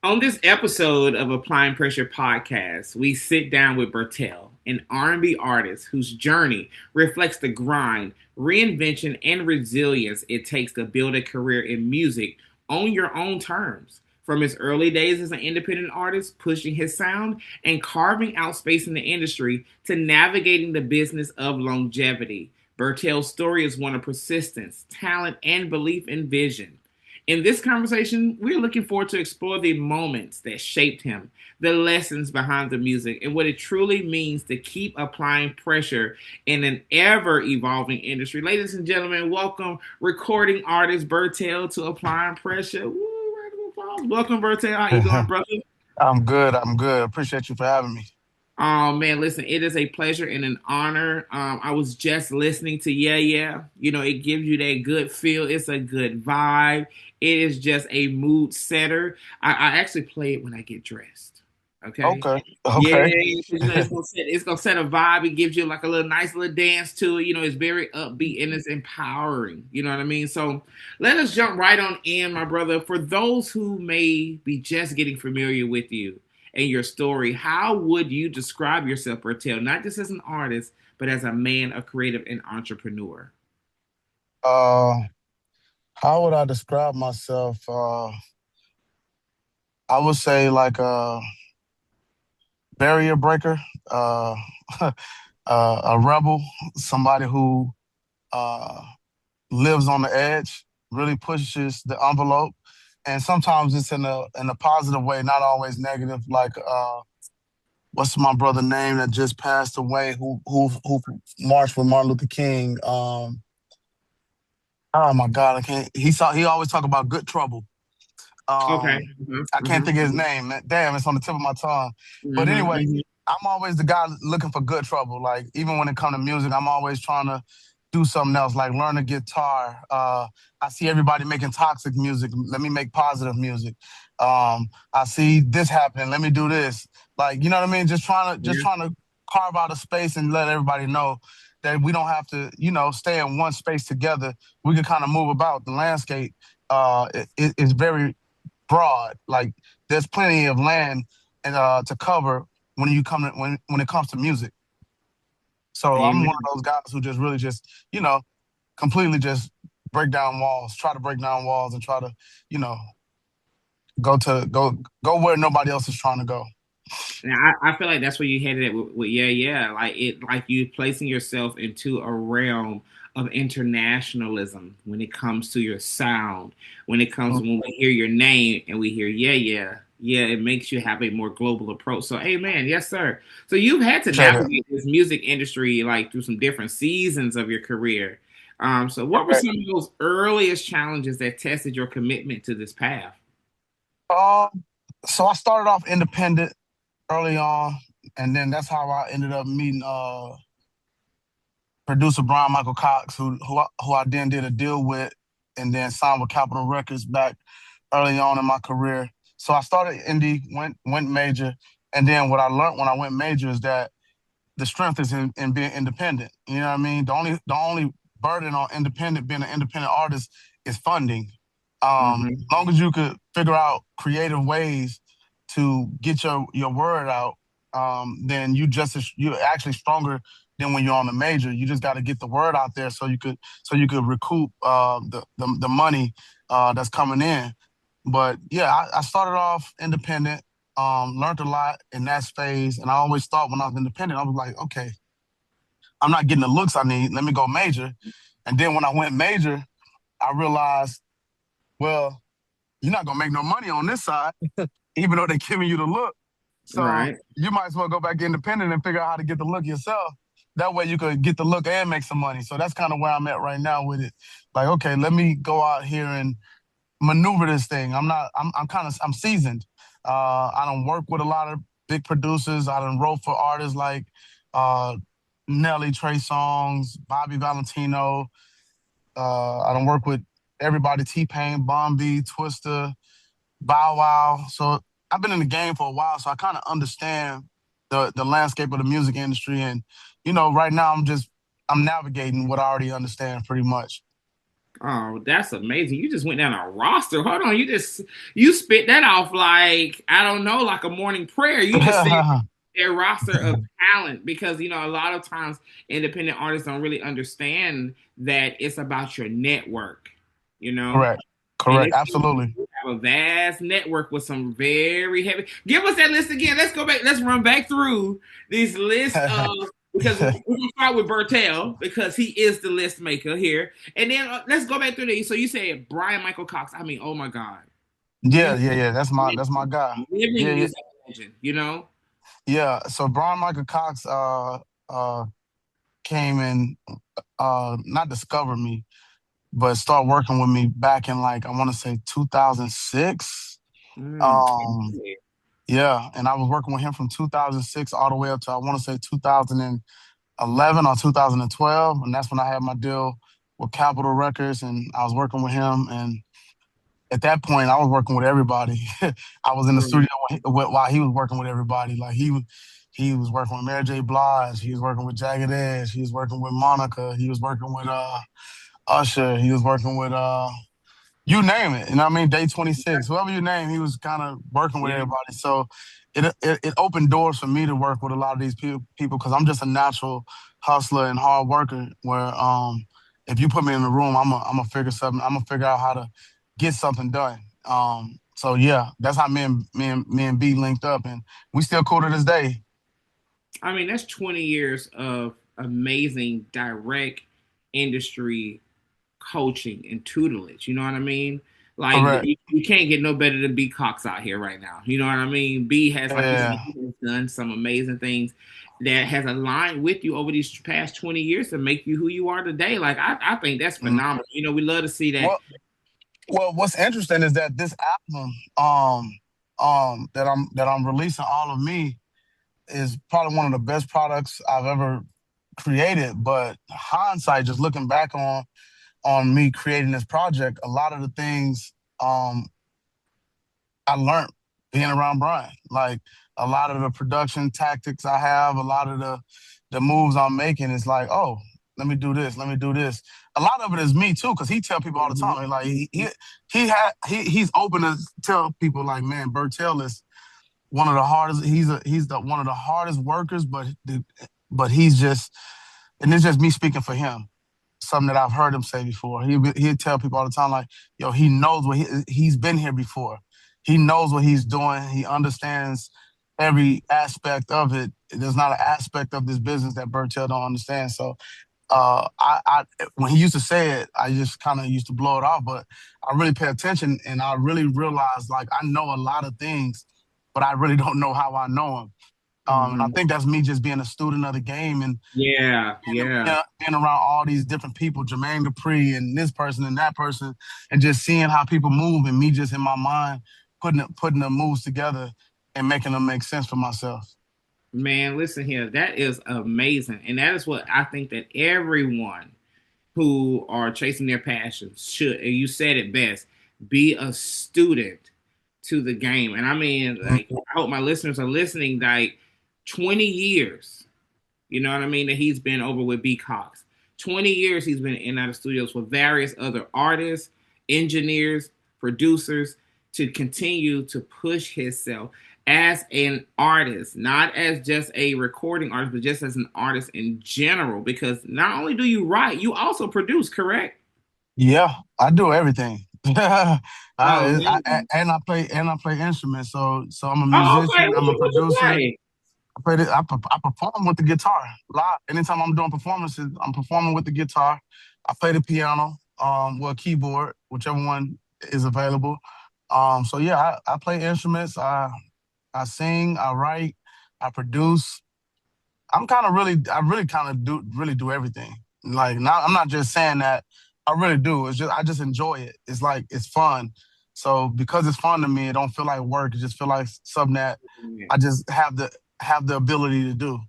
On this episode of Applying Pressure Podcast, we sit down with Bertell, an R&B artist whose journey reflects the grind, reinvention, and resilience it takes to build a career in music on your own terms. From his early days as an independent artist, pushing his sound and carving out space in the industry, to navigating the business of longevity. Bertell's story is one of persistence, talent, and belief in vision. In this conversation, we're looking forward to explore the moments that shaped him, the lessons behind the music, and what it truly means to keep applying pressure in an ever evolving industry. Ladies and gentlemen, welcome recording artist Bertell to Applying Pressure. Woo, round of applause. Welcome, Bertell. How you doing, brother? I'm good. I'm good. Appreciate you for having me. Oh man, listen, it is a pleasure and an honor. I was just listening to Yeah Yeah. You know, it gives you that good feel. It's a good vibe. It is just a mood setter. I actually play it when I get dressed. Okay. Okay. Yeah, Okay. it's gonna set a vibe. It gives you like a little nice little dance to it. You know, it's very upbeat and it's empowering. You know what I mean? So let us jump right on in, my brother. For those who may be just getting familiar with you and your story, how would you describe yourself, Bertell? Not just as an artist, but as a man, a creative, and entrepreneur. Uh, how would I describe myself? I would say like a barrier breaker, uh, a rebel, somebody who uh, lives on the edge, really pushes the envelope, and sometimes it's in a positive way, not always negative. Like what's my brother name that just passed away? Who marched with Martin Luther King? Oh my God, I can't. He always talk about good trouble. Okay. I can't think of his name. Damn, it's on the tip of my tongue. But anyway, Mm-hmm. I'm always the guy looking for good trouble. Like even when it comes to music, I'm always trying to do something else, like learn a guitar. I see everybody making toxic music. Let me make positive music. I see this happening. Let me do this. Like you know what I mean? Just Yeah. trying to carve out a space and let everybody know that we don't have to, stay in one space together. We can kind of move about. The landscape is very broad. Like there's plenty of land and to cover when it comes to music. So I'm one Amen. of those guys who just really just you know completely just break down walls, try to break down walls, and try to you know go where nobody else is trying to go. And I feel like that's where you headed it with yeah, yeah. Like it, like you placing yourself into a realm of internationalism when it comes to your sound. When it comes when we hear your name and we hear yeah, yeah, yeah, it makes you have a more global approach. So, amen, yes, sir. So you've had to Appreciate it. navigate this music industry like through some different seasons of your career. So what were Right. some of those earliest challenges that tested your commitment to this path? Um, so I started off independent early on, and then that's how I ended up meeting producer Brian Michael Cox, who I then did a deal with, and then signed with Capitol Records back early on in my career. So I started indie, went major, and then what I learned when I went major is that the strength is in being independent. You know what I mean? The only burden on being an independent artist is funding. Hmm. As long as you could figure out creative ways to get your word out, then you're actually stronger than when you're on the major. You just got to get the word out there so you could recoup the money that's coming in. But yeah, I started off independent, learned a lot in that phase, and I always thought when I was independent, I was like, okay, I'm not getting the looks I need. Let me go major. And then when I went major, I realized, well, you're not gonna make no money on this side, even though they're giving you the look. So Right. you might as well go back independent and figure out how to get the look yourself. That way you could get the look and make some money. So that's kind of where I'm at right now with it. Like, okay, let me go out here and maneuver this thing. I'm seasoned. I don't work with a lot of big producers. I don't wrote for artists like uh, Nelly, Trey Songz, Bobby Valentino. I don't work with everybody, T-Pain, Bombi, Twista, Bow Wow. So I've been in the game for a while, so I kind of understand the landscape of the music industry. And right now I'm navigating what I already understand pretty much. Oh, that's amazing. You just went down a roster. Hold on. You spit that off like, I don't know, like a morning prayer. You just said their roster of talent because a lot of times independent artists don't really understand that it's about your network, you know. Correct. And Correct. Absolutely. you have a vast network with some very heavy. Give us that list again. Let's go back. Let's run back through this list of because we're gonna start with Bertell because he is the list maker here, and then let's go back through these. So you said Brian Michael Cox. I mean, oh my God, Yeah, living, yeah, yeah. That's my guy. Yeah, living yeah, music legend. You know. yeah. So Brian Michael Cox uh came and not discovered me, but start working with me back in like I want to say 2006. Um, Okay. yeah, and I was working with him from 2006 all the way up to I want to say 2011 or 2012, and that's when I had my deal with Capitol Records, and I was working with him. And at that point, I was working with everybody. I was in the studio while he was working with everybody. Like he was working with Mary J. Blige, he was working with Jagged Edge, he was working with Monica, he was working with Usher, he was working with you name it. You know what I mean? Day 26, whoever you name, he was kind of working with Yeah. everybody. So it opened doors for me to work with a lot of these people because I'm just a natural hustler and hard worker. Where if you put me in the room, I'm gonna figure something. I'm gonna figure out how to get something done. So yeah, that's how me and B linked up, and we still cool to this day. I mean, that's 20 years of amazing direct industry coaching and tutelage. You know what I mean? Like Correct. you can't get no better than B Cox out here right now. You know what I mean? B has, like you said, Yeah. he has done some amazing things that has aligned with you over these past 20 years to make you who you are today. Like I think that's Mm. phenomenal. We love to see that. Well, well, what's interesting is that this album, that I'm releasing, all of me, is probably one of the best products I've ever created. But hindsight, just looking back on me creating this project, a lot of the things um, I learned being around Brian, like a lot of the production tactics I have, a lot of the moves I'm making is like, oh, let me do this, let me do this. A lot of it is me too, because he tell people all the time, like he's open to tell people like, man, Bertell is one of the hardest. He's the one of the hardest workers, but he's just, and it's just me speaking for him. Something that I've heard him say before. He'd tell people all the time, like, yo, he knows he's been here before. He knows what he's doing. He understands every aspect of it. There's not an aspect of this business that Bertell don't understand. So I when he used to say it, I just kind of used to blow it off. But I really pay attention, and I really realize like I know a lot of things, but I really don't know how I know them. And I Mhm. think that's me just being a student of the game and Yeah, yeah. being around all these different people, Jermaine Dupri and this person and that person, and just seeing how people move, and me just in my mind putting the moves together and making them make sense for myself. Man, listen here. That is amazing. And that is what I think that everyone who are chasing their passions should, and you said it best, be a student to the game. And I mean, like, I hope my listeners are listening, like 20 years, you know what I mean, that he's been over with B Cox. 20 years he's been in and out of studios with various other artists, engineers, producers to continue to push himself as an artist, not as just a recording artist, but just as an artist in general. Because not only do you write, you also produce, correct? Yeah, I do everything. Oh man. And I play instruments. So I'm a Oh, okay. musician. What I'm a you producer. play? I perform with the guitar live. Anytime I'm doing performances, I'm performing with the guitar. I play the piano, well, keyboard, whichever one is available. So yeah, I play instruments. I sing. I write. I produce. I really kind of do everything. Like, not, I'm not just saying that. I really do. I just enjoy it. It's like it's fun. So because it's fun to me, it don't feel like work. It just feel like something that I just have the ability to do.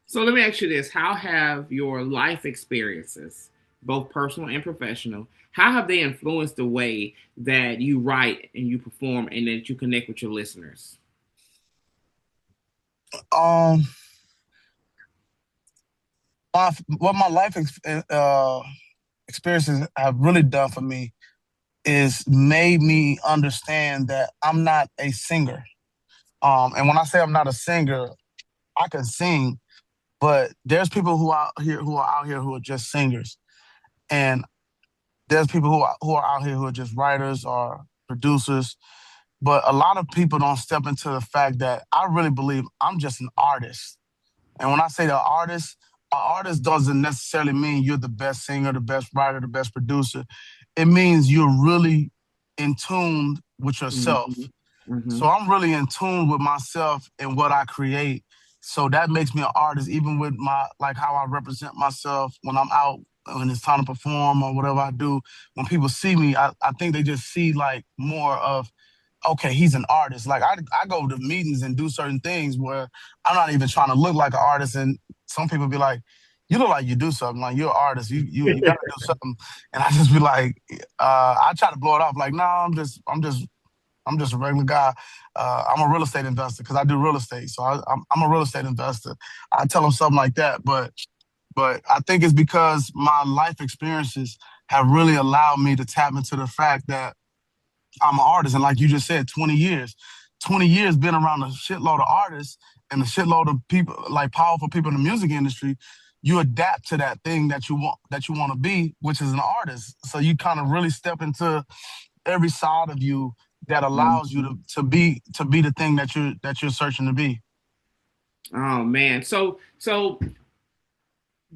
So let me ask you this: how have your life experiences, both personal and professional, how have they influenced the way that you write and you perform and that you connect with your listeners? Um, what my life experiences have really done for me is made me understand that I'm not a singer. And when I say I'm not a singer, I can sing, but there's people who are just singers, and there's people who are out here who are just writers or producers. But a lot of people don't step into the fact that I really believe I'm just an artist. And when I say an artist doesn't necessarily mean you're the best singer, the best writer, the best producer. It means you're really in tune with Mm-hmm. yourself. Mm-hmm. So I'm really in tune with myself and what I create. So that makes me an artist, even with my like how I represent myself when I'm out when it's time to perform or whatever I do. When people see me, I think they just see like more of okay, he's an artist. Like I go to meetings and do certain things where I'm not even trying to look like an artist, and some people be like, "You look like you do something. Like you're an artist. You gotta do something." And I just be like, I try to blow it off. Like, no, I'm just a regular guy. I'm a real estate investor because I do real estate. So I'm a real estate investor. I tell them something like that, but I think it's because my life experiences have really allowed me to tap into the fact that I'm an artist. And like you just said, 20 years being around a shitload of artists and a shitload of people, like powerful people in the music industry, you adapt to that thing that you want to be, which is an artist. So you kind of really step into every side of you that allows you Mm-hmm. to be the thing that you're searching to be. Oh man. So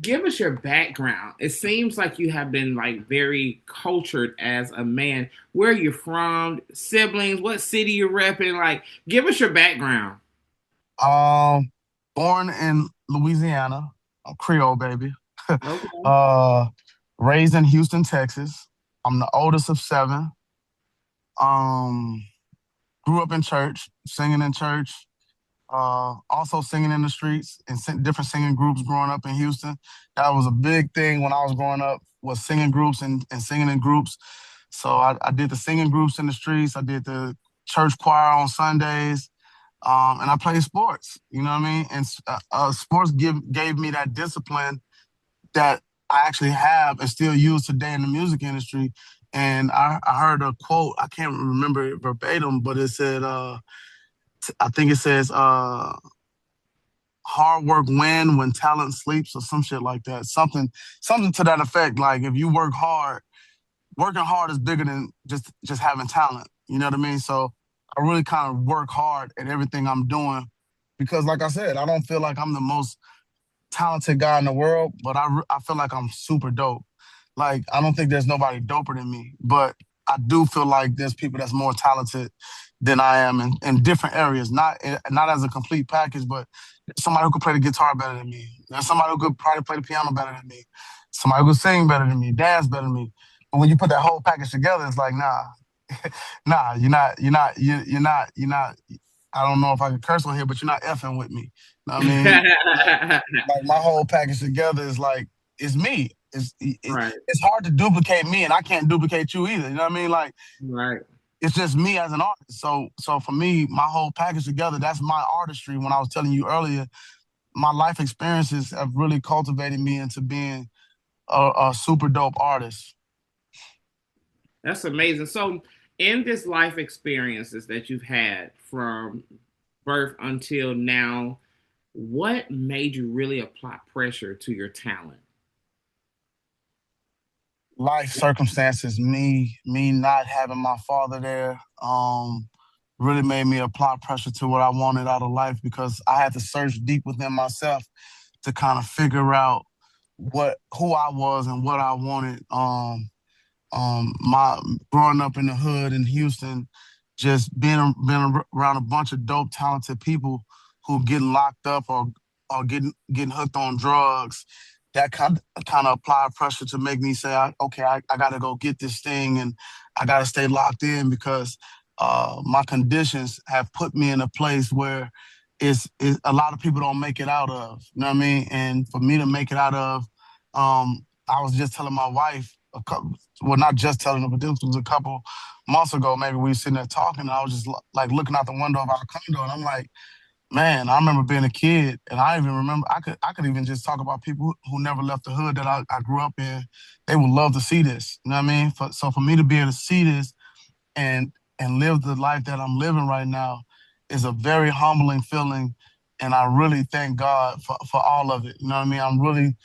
give us your background. It seems like you have been like very cultured as a man. Where are you from? Siblings? What city you repping? Like, give us your background. Um, Born in Louisiana, a Creole baby. Okay. uh, Raised in Houston, Texas. I'm the oldest of seven. Um, Grew up in church, singing in church. Also singing in the streets and different singing groups growing up in Houston. That was a big thing when I was growing up was singing groups and singing in groups. So I did the singing groups in the streets. I did the church choir on Sundays. And I played sports, you know what I mean? And sports gave me that discipline that I actually have and still use today in the music industry. And I heard a quote, I can't remember it verbatim, but it said, I think it says, hard work win when talent sleeps or some shit like that. Something to that effect. Like if you work hard, working hard is bigger than just having talent. You know what I mean? So I really kind of work hard at everything I'm doing because, like I said, I don't feel like I'm the most talented guy in the world, but I feel like I'm super dope. Like I don't think there's nobody doper than me, but I do feel like there's people that's more talented than I am in different areas. Not as a complete package, but there's somebody who could play the guitar better than me. There's somebody who could probably play the piano better than me. Somebody who could sing better than me, dance better than me. But when you put that whole package together, it's like, nah, nah, you're not. I don't know if I can curse on here, but you're not effing with me. You know what I mean? Like my whole package together is like it's me. Right. It's hard to duplicate me, and I can't duplicate you either. You know what I mean? Like Right. it's just me as an artist. So for me, my whole package together, that's my artistry. When I was telling you earlier, my life experiences have really cultivated me into being a super dope artist. That's amazing. So, in this life experiences that you've had from birth until now, what made you really apply pressure to your talent? Life circumstances, me not having my father there, really made me apply pressure to what I wanted out of life because I had to search deep within myself to kind of figure out what who I was and what I wanted. My growing up in the hood in Houston, just being around a bunch of dope, talented people who get locked up or getting hooked on drugs. That kind of applied pressure to make me say, okay, I got to go get this thing and I got to stay locked in because my conditions have put me in a place where it's a lot of people don't make it out of. You know what I mean? And for me to make it out of, I was just telling my wife a couple, well, not just telling her, but this was a couple months ago. Maybe we were sitting there talking, and I was just like looking out the window of our condo, and I'm like, Man, I remember being a kid, and I even remember I could even just talk about people who never left the hood that I grew up in. They would love to see this. You know what I mean? So for me to be able to see this and live the life that I'm living right now is a very humbling feeling, and I really thank God for all of it. You know what I mean? I'm really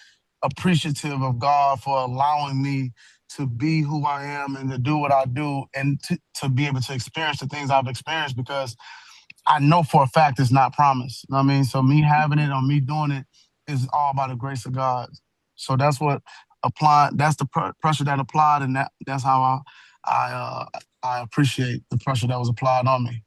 appreciative of God for allowing me to be who I am and to do what I do and to be able to experience the things I've experienced because I know for a fact it's not promised. You know what I mean? So me having it or me doing it is all by the grace of God. So that's what applied. That's the pressure that applied, and that's how I I appreciate the pressure that was applied on me.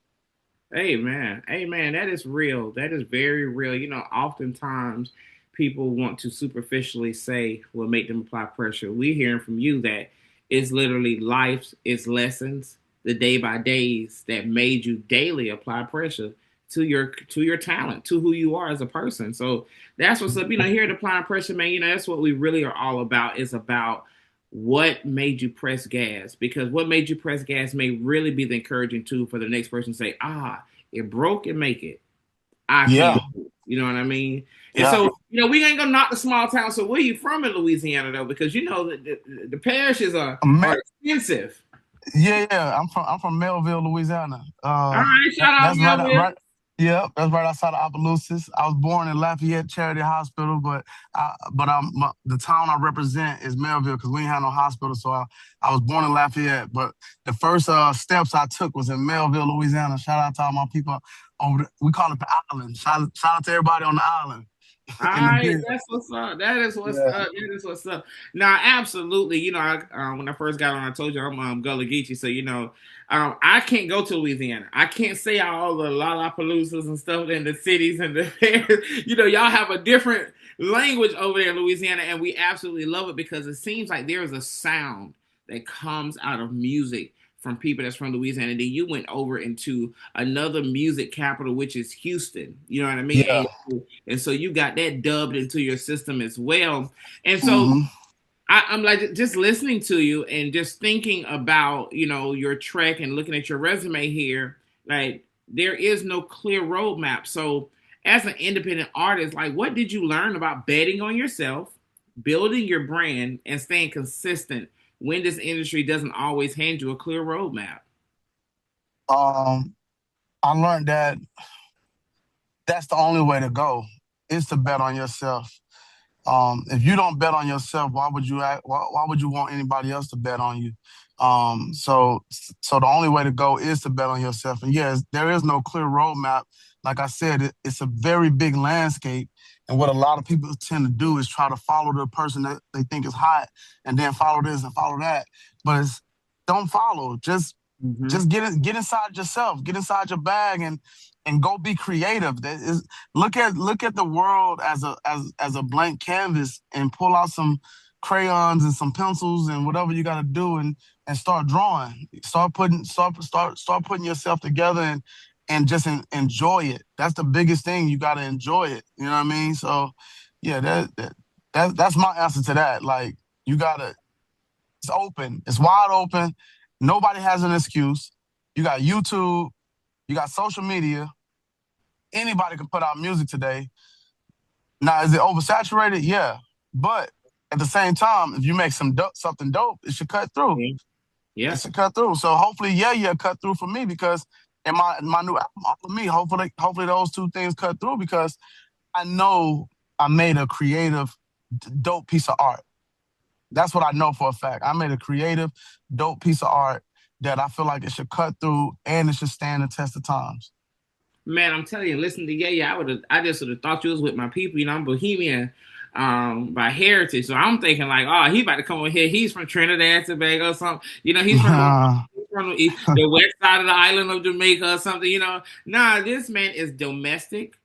Amen. Amen. That is real. That is very real. Oftentimes people want to superficially say what make them apply pressure. We're hearing from you that it's literally life, it's lessons, the day by days that made you daily apply pressure to your talent, to who you are as a person. So that's what's up. Here at Applying Pressure, man, that's what we really are all about. It's about what made you press gas, because what made you press gas may really be the encouraging tool for the next person to say, it broke and make it. I Yeah, can do it. You know what I mean? And yeah. so, we ain't gonna knock the small town. So where you from in Louisiana though? Because the parishes are expensive. Yeah. I'm from Melville, Louisiana. All right, shout out That's right, Melville. Yeah, that's right outside of Opelousas. I was born in Lafayette Charity Hospital, the town I represent is Melville because we ain't have no hospital. So I was born in Lafayette, but the first steps I took was in Melville, Louisiana. Shout out to all my people over there. We call it the island. Shout out to everybody on the island All in the right, bid. that's what's up. That is what's Yeah. up. That is what's up. Now, absolutely. When I first got on, I told you I'm Gullah Geechee, so I can't go to Louisiana. I can't say all the Lollapaloozas and stuff in the cities and the y'all have a different language over there in Louisiana, and we absolutely love it because it seems like there is a sound that comes out of music from people that's from Louisiana. And then you went over into another music capital, which is Houston. You know what I mean? Yeah. And so you got that dubbed into your system as well. And so Hmm. I'm like just listening to you and just thinking about, your trek and looking at your resume here. Like there is no clear roadmap. So as an independent artist, like what did you learn about betting on yourself, building your brand, and staying consistent when this industry doesn't always hand you a clear roadmap? Um, I learned that that's the only way to go is to bet on yourself. If you don't bet on yourself, why would you why would you want anybody else to bet on you? So the only way to go is to bet on yourself. And yes, there is no clear roadmap. Like I said, it's a very big landscape. And what a lot of people tend to do is try to follow the person that they think is hot, and then follow this and follow that. But don't follow. Mm-hmm. Just get inside yourself, get inside your bag, and go be creative. That is, look at the world as a blank canvas and pull out some crayons and some pencils and whatever you got to do and start drawing. Start putting yourself together and just enjoy it. That's the biggest thing. You got to enjoy it. You know what I mean? So yeah, that's my answer to that. Like you gotta it's open. It's wide open. Nobody has an excuse. You got YouTube. You got social media. Anybody can put out music today. Now, is it oversaturated? Yeah. But at the same time, if you make something dope, it should cut through. Yeah. It should cut through. So hopefully, yeah, cut through for me because in my new album, for me, hopefully those two things cut through because I know I made a creative, dope piece of art. That's what I know for a fact. I made a creative, dope piece of art that I feel like it should cut through and it should stand the test of times. Man, I'm telling you, listen to yeah, I just would have thought you was with my people. I'm Bohemian by heritage. So I'm thinking like, oh, he about to come over here. He's from Trinidad, Tobago or something. He's from the west side of the island of Jamaica or something, Nah, this man is domestic.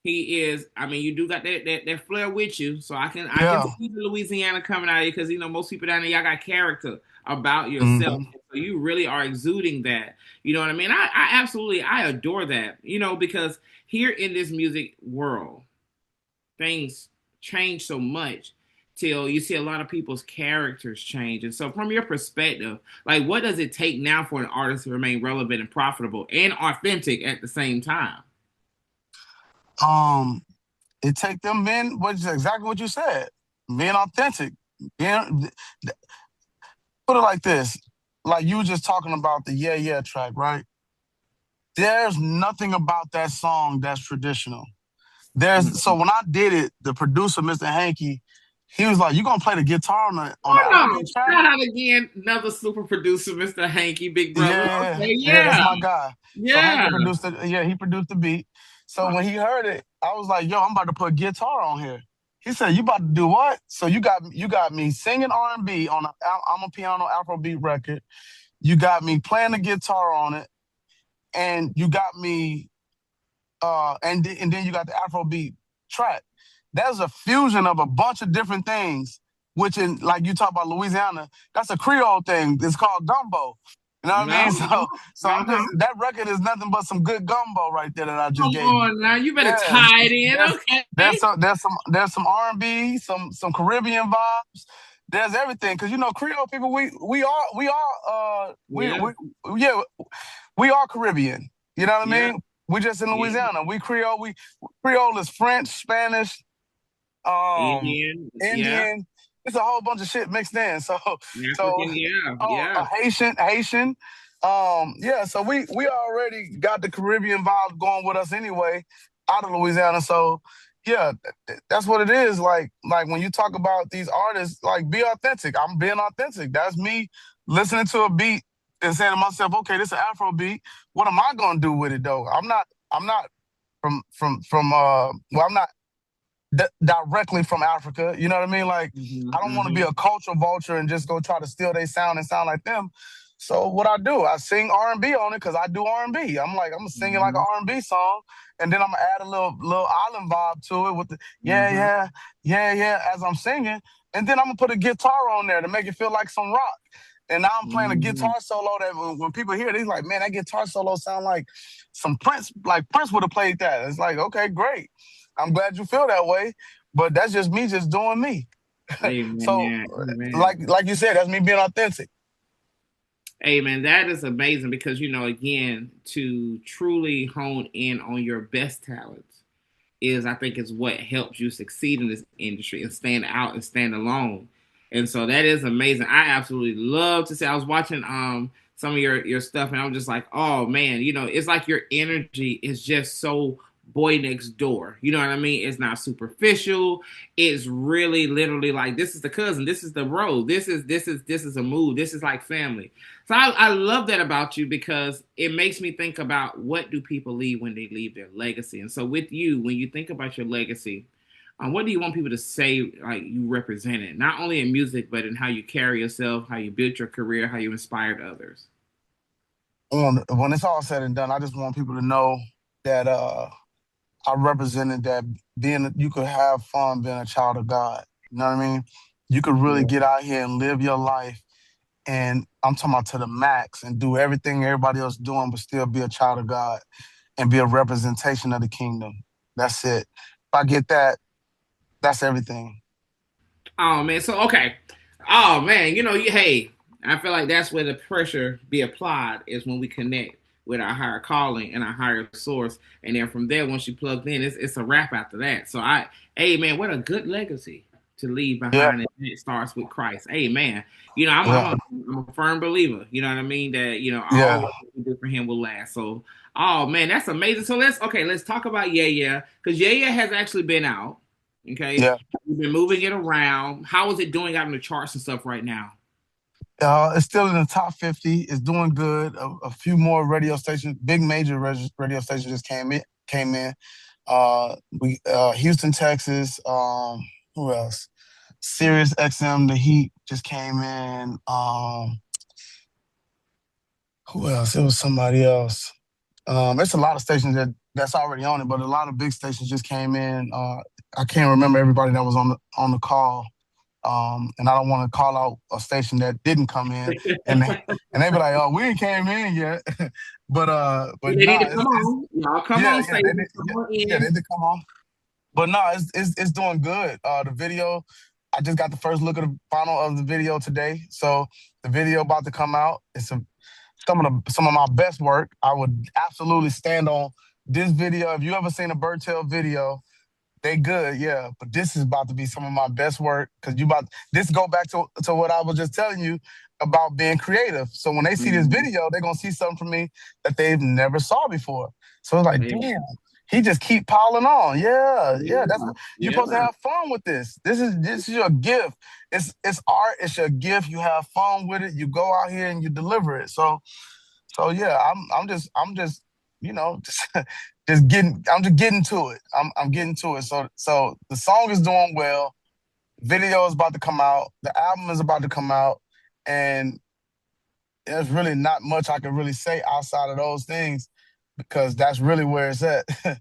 He is. I mean, you do got that flair with you, so I can Yeah. see the Louisiana coming out of you because most people down there y'all got character about yourself, Hmm. so you really are exuding that. You know what I mean? I absolutely adore that. Because here in this music world, things change so much till you see a lot of people's characters change. And so, from your perspective, like what does it take now for an artist to remain relevant and profitable and authentic at the same time? Um, it take them being what exactly what you said, being authentic. Being, put it like this, like you were just talking about the Yeah Yeah track, right? There's nothing about that song that's traditional. There's so Mhm. when I did it, the producer, Mr. Hankey, he was like, "You gonna play the guitar on the Oh no! Afrobeat track?" Shout out again, another super producer, Mr. Hanky, big brother. Yeah, Okay, yeah, that's yeah, my guy. So Hankey yeah, produced it. Yeah, he produced the beat. So when he heard it, I was like, "Yo, I'm about to put guitar on here." He said, "You about to do what?" So you got me singing R&B on a I'm a piano Afrobeat record. You got me playing the guitar on it, and you got me and then you got the Afrobeat track. That's a fusion of a bunch of different things, which in like you talk about Louisiana, that's a Creole thing. It's called gumbo. You know what I no, mean? So I'm uh-huh. just that record is nothing but some good gumbo right there that I just Come gave you. on now, you better Yeah, tie it in, there's okay? there's some R&B, some Caribbean vibes. There's everything because you know Creole people Yeah, yeah we are Caribbean. You know what I yeah, mean? We just in yeah. Louisiana. We Creole. We Creole is French, Spanish, um, Indian, yeah, Indian. It's a whole bunch of shit mixed in. So African, yeah, oh, yeah. Haitian. Yeah. So we already got the Caribbean vibe going with us anyway, out of Louisiana. So yeah, that's what it is. Like when you talk about these artists, like be authentic. I'm being authentic. That's me listening to a beat and saying to myself, okay, this is an Afro beat. What am I gonna do with it though? I'm not well, I'm not directly from Africa. You know what I mean? Like, Hmm, I don't want to be hmm. a cultural vulture and just go try to steal their sound and sound like them. So what I do, I sing R&B on it because I do R&B. I'm like, I'm gonna sing it like an Hmm, R&B song, and then I'm gonna add a little island vibe to it with the yeah, hmm. yeah, yeah, yeah as I'm singing, and then I'm gonna put a guitar on there to make it feel like some rock. And now I'm playing a Hmm. guitar solo that when people hear it, they're like, man, that guitar solo sound like some Prince, like Prince would have played that. It's like, okay, great. I'm glad you feel that way, but that's just me just doing me. So, Amen, amen. like you said, that's me being authentic. Hey man, that is amazing because again, to truly hone in on your best talents is I think is what helps you succeed in this industry and stand out and stand alone. And so that is amazing. I absolutely love to see. I was watching some of your stuff and I was just like, oh man, it's like your energy is just so boy next door. You know what I mean? It's not superficial. It's really literally like this is the cousin, this is the bro, this is a mood, this is like family. So I love that about you because it makes me think about what do people leave when they leave their legacy. And so with you, when you think about your legacy, what do you want people to say like you represent it, not only in music but in how you carry yourself, how you built your career, how you inspired others? When it's all said and done, I just want people to know that I represented that being you could have fun being a child of God. You know what I mean? You could really Yeah. get out here and live your life, and I'm talking about to the max, and do everything everybody else doing, but still be a child of God and be a representation of the kingdom. That's it. If I get that, that's everything. Oh man, so okay. Oh man, hey, I feel like that's where the pressure be applied is when we connect with our higher calling and our higher source, and then from there, once you plugged in, it's a wrap after that. So hey man, what a good legacy to leave Yeah, behind, and it starts with Christ. Amen. I'm yeah, I'm a firm believer. You know what I mean that all yeah, what we do for Him will last. So, oh man, that's amazing. So let's talk about Yeah Yeah because Yeah Yeah has actually been out. Okay, yeah. we've been moving it around. How is it doing out in the charts and stuff right now? It's still in the top 50. It's doing good. A few more radio stations, big major radio stations just came in. We Houston, Texas. Who else? Sirius XM, The Heat just came in. Who else? It was somebody else. It's a lot of stations that's already on it, but a lot of big stations just came in. I can't remember everybody that was on the call. And I don't want to call out a station that didn't come in, and they be like, "Oh, we ain't came in yet," but They need nah, to come on. Y'all come yeah, on, yeah, they Satan. did, Come yeah, on yeah, they in. did come on. But no, it's doing good. The video, I just got the first look at the final of the video today, so the video about to come out. It's some of my best work. I would absolutely stand on. this video, if you ever seen a Bertell video, they good, yeah. But this is about to be some of my best work because this go back to what I was just telling you about being creative. So when they see this Mhm. video, they're gonna see something from me that they've never saw before. So it's like, Yeah. damn, he just keep piling on. Yeah, yeah. That's Yeah. you're Yeah. supposed to have fun with this. This is your gift. It's art, it's your gift. You have fun with it, you go out here and you deliver it. So yeah, I'm just you know just getting to it. I'm getting to it. So the song is doing well. Video is about to come out. The album is about to come out, and there's really not much I can really say outside of those things because that's really where it's at. I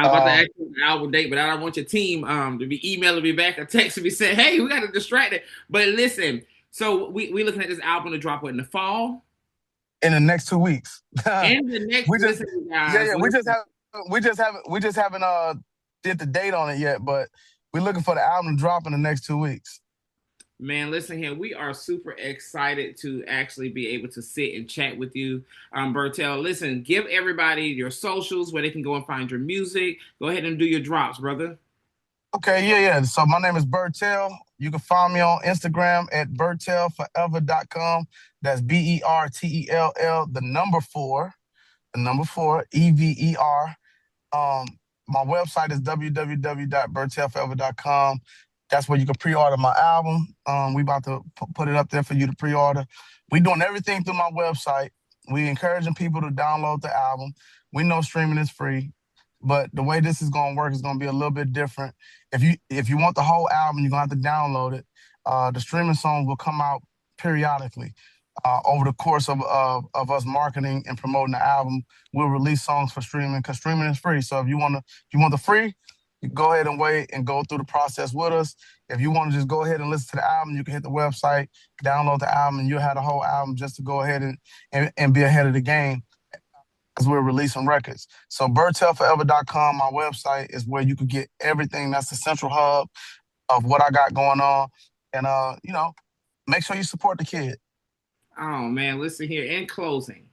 was about to um, ask you the album date, but I don't want your team to be emailing me back or texting me saying, "Hey, we got to distract it." But listen, so we looking at this album to drop in the fall in the next 2 weeks. and the next. we just Listen, yeah, guys, yeah, listen. we just haven't did the date on it yet, but we're looking for the album to drop in the next 2 weeks. Man, listen here. We are super excited to actually be able to sit and chat with you, Bertell. Listen, give everybody your socials where they can go and find your music. Go ahead and do your drops, brother. Okay, yeah, yeah. So my name is Bertell. You can find me on Instagram at bertellforever.com. That's Bertell, the number four, EVER. Um, my website is www.bertellforever.com. That's where you can pre-order my album. We about to put it up there for you to pre-order. We doing everything through my website. We encouraging people to download the album. We know streaming is free, but the way this is going to work is going to be a little bit different. If you want the whole album, you're going to have to download it. The streaming songs will come out periodically. Over the course of us marketing and promoting the album, we'll release songs for streaming because streaming is free. So if you want the free, you go ahead and wait and go through the process with us. If you want to just go ahead and listen to the album, you can hit the website, download the album, and you'll have the whole album just to go ahead and be ahead of the game as we're releasing records. So bertellforever.com, my website, is where you can get everything. That's the central hub of what I got going on. And make sure you support the kid. Oh man, listen here. In closing,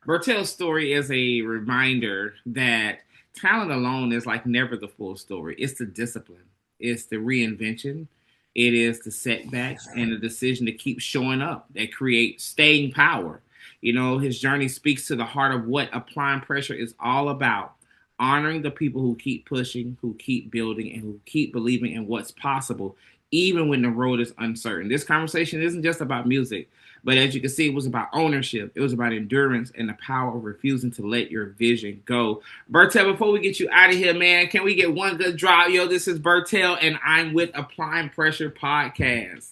Bertell's story is a reminder that talent alone is like never the full story. It's the discipline, it's the reinvention, it is the setbacks and the decision to keep showing up that create staying power. You know, his journey speaks to the heart of what applying pressure is all about. Honoring the people who keep pushing, who keep building, and who keep believing in what's possible, even when the road is uncertain. This conversation isn't just about music. But as you can see, it was about ownership. It was about endurance and the power of refusing to let your vision go. Bertell, before we get you out of here, man, can we get one good drop? Yo, this is Bertell, and I'm with Applying Pressure Podcast.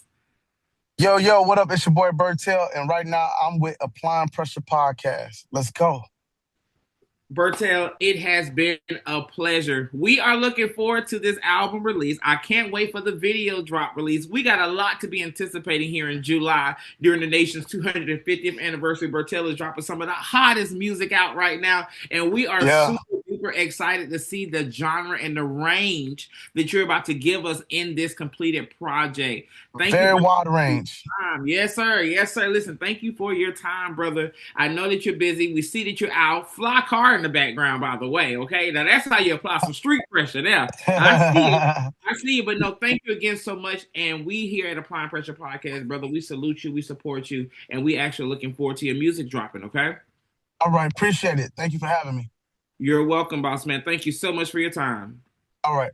Yo, yo, what up? It's your boy Bertell, and right now I'm with Applying Pressure Podcast. Let's go. Bertell, it has been a pleasure. We are looking forward to this album release. I can't wait for the video drop release. We got a lot to be anticipating here in July during the nation's 250th anniversary. Bertell is dropping some of the hottest music out right now, and we are Yeah, super excited to see the genre and the range that you're about to give us in this completed project. Thank you very for wide range. time. Yes, sir. Yes, sir. Listen, thank you for your time, brother. I know that you're busy. We see that you're out. Fly car in the background, by the way. Okay. Now that's how you apply some street pressure there. I see it. I see it. But no, thank you again so much. And we here at Applying Pressure Podcast, brother, we salute you, we support you, and we actually looking forward to your music dropping, okay? All right, appreciate it. Thank you for having me. You're welcome, boss man. Thank you so much for your time. All right.